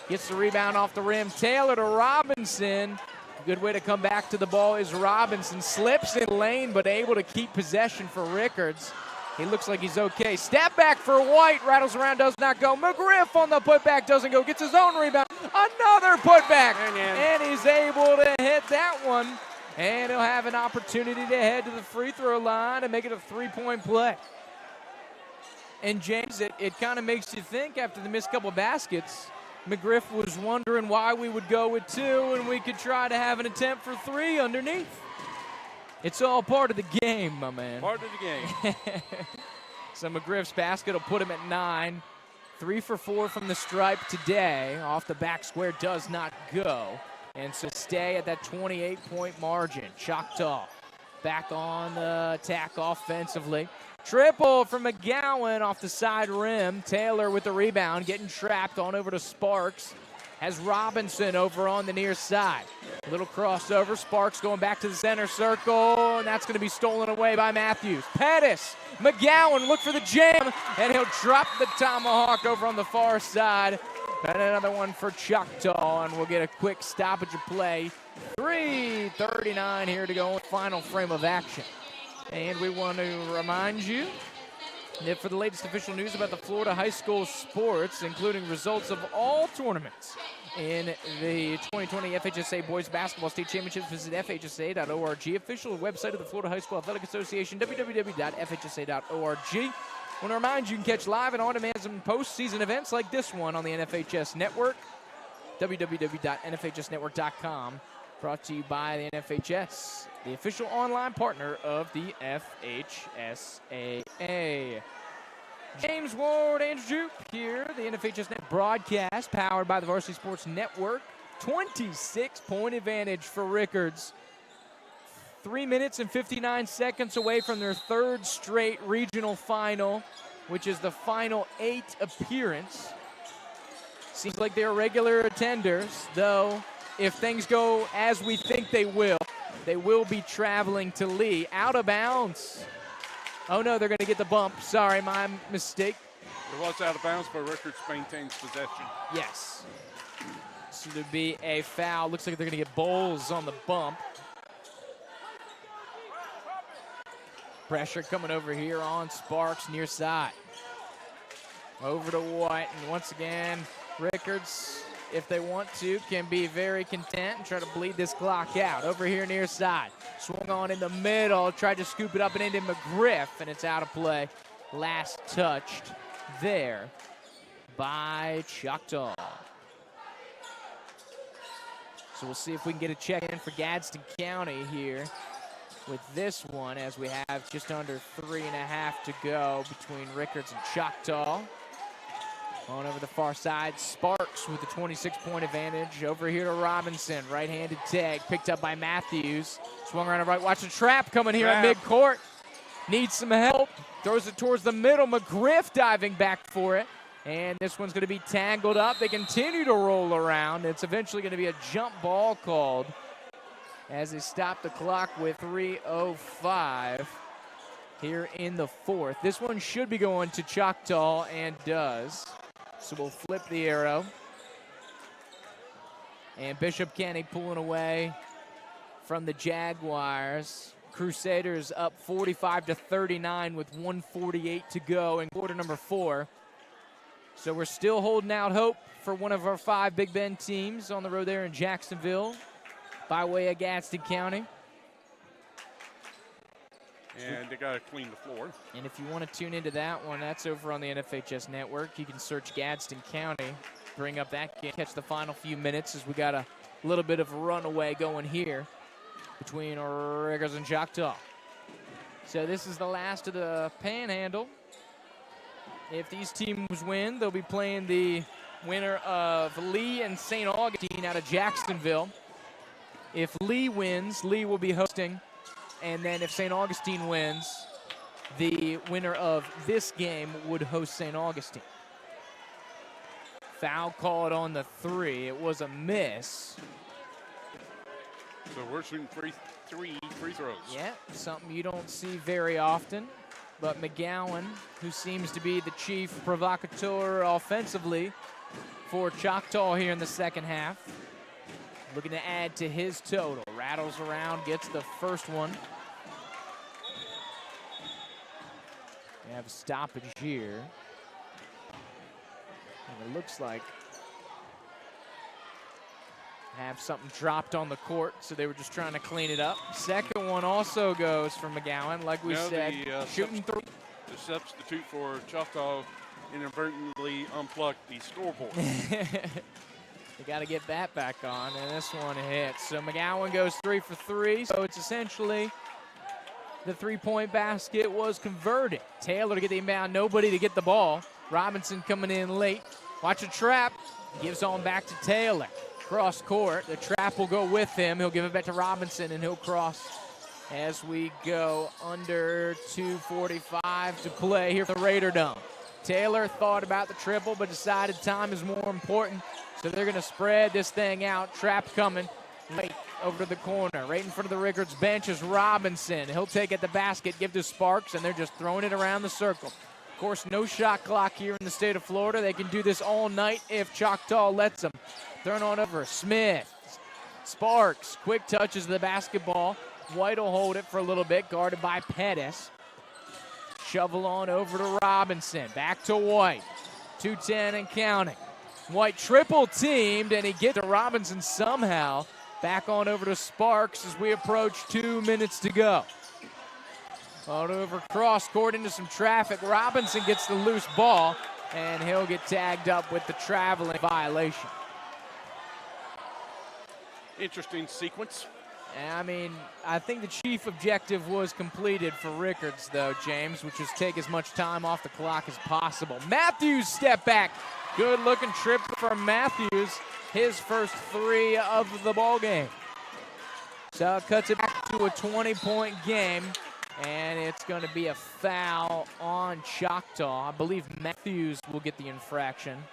gets the rebound off the rim. Taylor to Robinson. Good way to come back to the ball is Robinson. Slips in lane, but able to keep possession for Rickards. He looks like he's okay. Step back for White. Rattles around, does not go. McGriff on the putback, doesn't go. Gets his own rebound. Another putback. And he's able to hit that one. And he'll have an opportunity to head to the free throw line and make it a 3-point play. And James, it kind of makes you think after the missed couple baskets, McGriff was wondering why we would go with 2 and we could try to have an attempt for 3 underneath. It's all part of the game, my man. Part of the game. So McGriff's basket will put him at 9. 3 for 4 from the stripe today. Off the back square does not go. And so stay at that 28-point margin. Choctaw back on the attack offensively. Triple from McGowan off the side rim. Taylor with the rebound, getting trapped on over to Sparks. Has Robinson over on the near side. A little crossover. Sparks going back to the center circle, and that's going to be stolen away by Matthews. Pettis, McGowan look for the jam, and he'll drop the tomahawk over on the far side. And another one for Choctaw, and we'll get a quick stoppage of play. 3:39 here to go in the final frame of action. And we want to remind you that for the latest official news about the Florida high school sports, including results of all tournaments in the 2020 FHSAA Boys Basketball State Championships, visit FHSAA.org. Official website of the Florida High School Athletic Association, www.fhsa.org. I want to remind you can catch live and on-demand some postseason events like this one on the NFHS Network, www.nfhsnetwork.com. Brought to you by the NFHS, the official online partner of the FHSAA. James Ward, Andrew Joop here, the NFHS Net broadcast powered by the Varsity Sports Network. 26-point advantage for Rickards. 3 minutes and 59 seconds away from their 3rd straight regional final, which is the final 8 appearance. Seems like they're regular attenders, though if things go as we think they will be traveling to Lee. Out of bounds. Oh, no, they're going to get the bump. Sorry, my mistake. It was out of bounds, but Rickards maintains possession. Yes. So there'd be a foul. Looks like they're going to get Bowles on the bump. Pressure coming over here on Sparks near side. Over to White, and once again, Rickards, if they want to, can be very content and try to bleed this clock out. Over here near side. Swung on in the middle, tried to scoop it up and into McGriff, and it's out of play. Last touched there by Choctaw. So we'll see if we can get a check in for Gadsden County here with this one, as we have just under 3.5 to go between Rickards and Choctaw. On over the far side, Sparks with the 26-point advantage. Over here to Robinson, right-handed tag, picked up by Matthews. Swung around to right, watch the trap coming here at midcourt. Needs some help, throws it towards the middle. McGriff diving back for it. And this one's going to be tangled up. They continue to roll around. It's eventually going to be a jump ball called as they stop the clock with 3:05 here in the 4th. This one should be going to Choctaw and does. So we'll flip the arrow. And Bishop Kenny pulling away from the Jaguars. Crusaders up 45-39 with 1:48 to go in quarter number 4. So we're still holding out hope for one of our 5 Big Bend teams on the road there in Jacksonville by way of Gadsden County. And they got to clean the floor. And if you want to tune into that one, that's over on the NFHS network. You can search Gadsden County, bring up that game, catch the final few minutes as we got a little bit of a runaway going here between Rickards and Choctaw. So this is the last of the Panhandle. If these teams win, they'll be playing the winner of Lee and St. Augustine out of Jacksonville. If Lee wins, Lee will be hosting. And then if St. Augustine wins, the winner of this game would host St. Augustine. Foul called on the 3. It was a miss. So we're shooting 3 free throws. Yeah, something you don't see very often. But McGowan, who seems to be the chief provocateur offensively for Choctaw here in the second half, looking to add to his total. Rattles around, gets the first one. We have a stoppage here. And it looks like have something dropped on the court, so they were just trying to clean it up. Second one also goes for McGowan, like we said, shooting 3. The substitute for Choctaw inadvertently unplugged the scoreboard. They got to get that back on, and this one hits. So McGowan goes 3 for 3, so it's essentially the 3-point basket was converted. Taylor to get the inbound, nobody to get the ball. Robinson coming in late. Watch a trap, gives on back to Taylor. Cross court, the trap will go with him. He'll give it back to Robinson, and he'll cross as we go under 2:45 to play here for the Raider Dome. Taylor thought about the triple, but decided time is more important. So they're going to spread this thing out. Trap coming late over to the corner. Right in front of the Rickards bench is Robinson. He'll take at the basket, give to Sparks, and they're just throwing it around the circle. Of course, no shot clock here in the state of Florida. They can do this all night if Choctaw lets them. Thrown on over Smith. Sparks, quick touches of the basketball. White will hold it for a little bit, guarded by Pettis. Shovel on over to Robinson. Back to White. 2:10 and counting. White triple teamed, and he gets to Robinson somehow. Back on over to Sparks as we approach 2 minutes to go. On over cross court into some traffic. Robinson gets the loose ball, and he'll get tagged up with the traveling violation. Interesting sequence. I mean, I think the chief objective was completed for Rickards, though, James, which is take as much time off the clock as possible. Matthews step back. Good-looking trip from Matthews. His first 3 of the ball game. So it cuts it back to a 20-point game, and it's going to be a foul on Choctaw. I believe Matthews will get the infraction.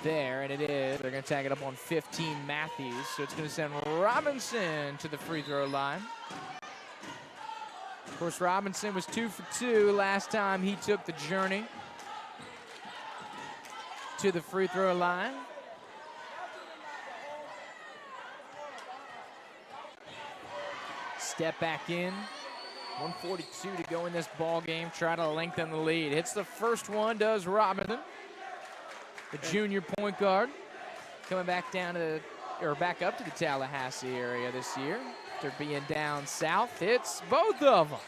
There, and it is. They're going to tag it up on 15 Matthews, so it's going to send Robinson to the free throw line. Of course, Robinson was 2 for 2 last time he took the journey to the free throw line. Step back in. 1:42 to go in this ball game. Try to lengthen the lead. Hits the first one, does Robinson. The junior point guard coming back down to back up to the Tallahassee area this year. After being down south, hits both of them.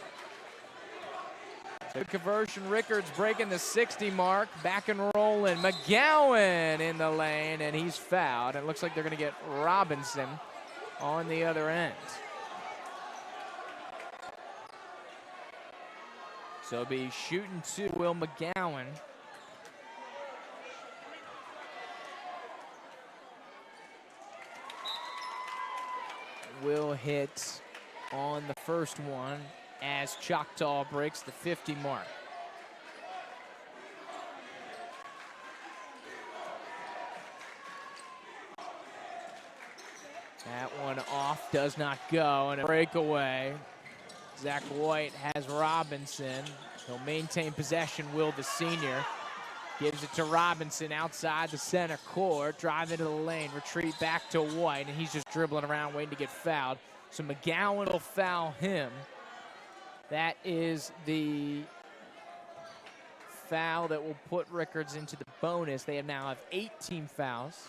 So conversion, Rickards breaking the 60 mark, back and rolling. McGowan in the lane, and he's fouled. It looks like they're going to get Robinson on the other end. So it'll be shooting 2, Will McGowan. Will hit on the first one as Choctaw breaks the 50 mark. That one off, does not go, and a breakaway. Zach White has Robinson. He'll maintain possession, Will the senior. Gives it to Robinson outside the center court. Drive into the lane, retreat back to White, and he's just dribbling around waiting to get fouled. So McGowan will foul him. That is the foul that will put Rickards into the bonus. They now have 8 team fouls.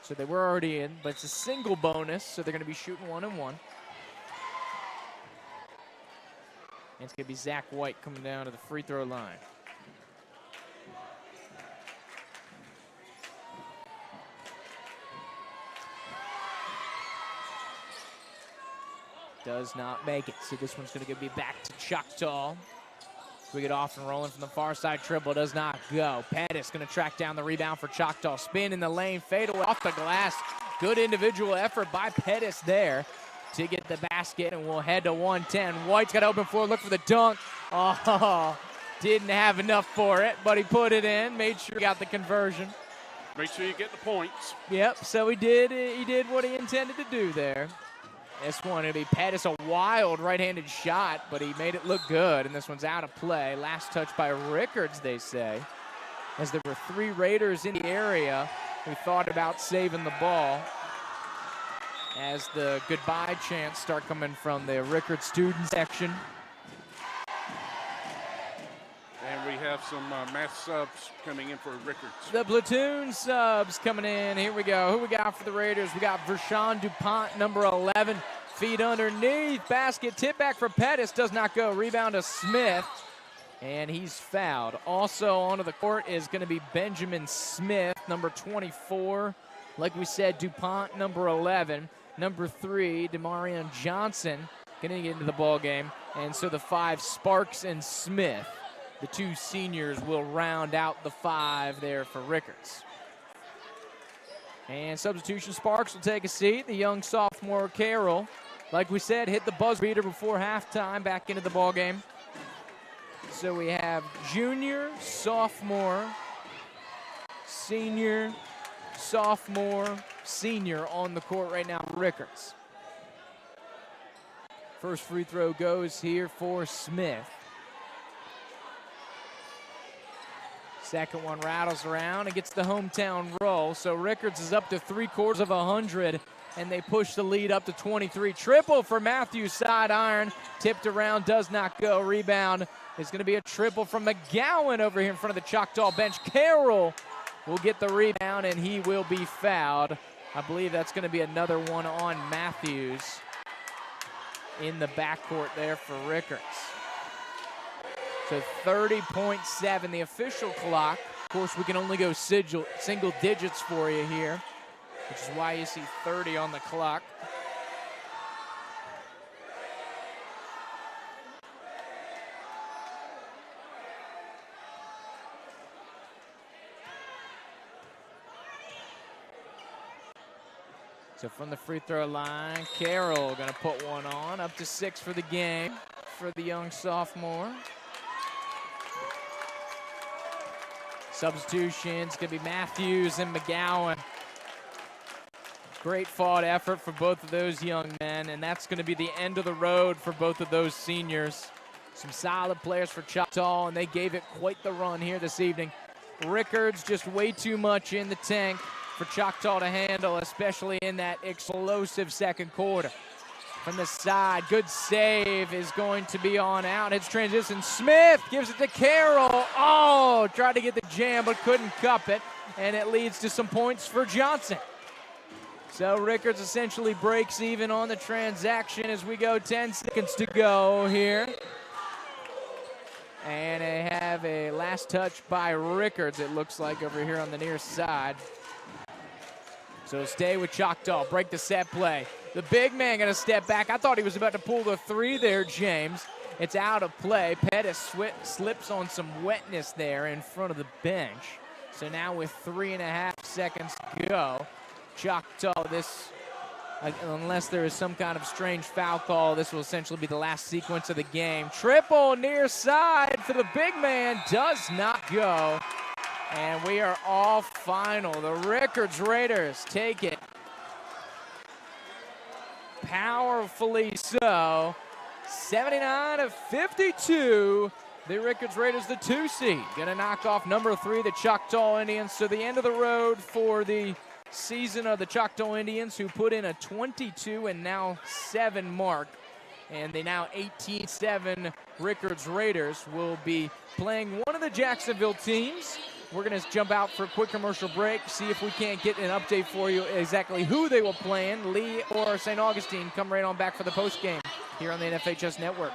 So they were already in, but it's a single bonus, so they're going to be shooting 1 and 1. And it's going to be Zach White coming down to the free throw line. Does not make it, so this one's going to be back to Choctaw. We get off and rolling from the far side. Triple does not go. Pettis going to track down the rebound for Choctaw. Spin in the lane, fade away off the glass. Good individual effort by Pettis there to get the basket, and we'll head to 110. White's got open floor, look for the dunk. Oh, didn't have enough for it, but he put it in, made sure he got the conversion. Make sure you get the points. Yep, so he did what he intended to do there. This one, it'll be Pettis, a wild right-handed shot, but he made it look good, and this one's out of play. Last touch by Rickards, they say, as there were 3 Raiders in the area who thought about saving the ball as the goodbye chants start coming from the Rickards student section. And we have some mass subs coming in for Rickards. The platoon subs coming in. Here we go. Who we got for the Raiders? We got Vershawn DuPont, number 11. Feet underneath. Basket tip back for Pettis. Does not go. Rebound to Smith. And he's fouled. Also onto the court is going to be Benjamin Smith, number 24. Like we said, DuPont, number 11. Number 3, Demarion Johnson, going to get into the ball game. And so the 5, Sparks and Smith. The 2 seniors will round out the 5 there for Rickards. And substitution, Sparks will take a seat. The young sophomore, Carroll, like we said, hit the buzzer beater before halftime, back into the ball game. So we have junior, sophomore, senior, sophomore, senior on the court right now for Rickards. First free throw goes here for Smith. Second one rattles around and gets the hometown roll. So Rickards is up to 3/4 and they push the lead up to 23. Triple for Matthews, side iron. Tipped around, does not go. Rebound is going to be a triple from McGowan over here in front of the Choctaw bench. Carroll will get the rebound, and he will be fouled. I believe that's going to be another one on Matthews in the backcourt there for Rickards. So 30.7, the official clock. Of course, we can only go single digits for you here, which is why you see 30 on the clock. So from the free throw line, Carroll gonna put one on, up to 6 for the game for the young sophomore. Substitutions gonna be Matthews and McGowan. Great fought effort for both of those young men, and that's gonna be the end of the road for both of those seniors. Some solid players for Choctaw, and they gave it quite the run here this evening. Rickards just way too much in the tank for Choctaw to handle, especially in that explosive second quarter. From the side, good save is going to be on out. It's transition. Smith gives it to Carroll. Oh, tried to get the jam but couldn't cup it, and it leads to some points for Johnson. So Rickards essentially breaks even on the transaction as we go 10 seconds to go here. And they have a last touch by Rickards, it looks like, over here on the near side. So stay with Choctaw, break the set play. The big man gonna step back. I thought he was about to pull the 3 there, James. It's out of play. Pettis slips on some wetness there in front of the bench. So now with 3.5 seconds to go, Choctaw, unless there is some kind of strange foul call, this will essentially be the last sequence of the game. Triple near side for the big man, does not go. And we are all final. The Rickards Raiders take it powerfully so. 79-52. The Rickards Raiders, the 2 seed, gonna knock off number 3, the Choctaw Indians. So the end of the road for the season of the Choctaw Indians, who put in a 22 and now 7 mark. And the now 18-7 Rickards Raiders will be playing one of the Jacksonville teams. We're going to jump out for a quick commercial break, see if we can't get an update for you exactly who they will play in, Lee or St. Augustine. Come right on back for the post game here on the NFHS Network.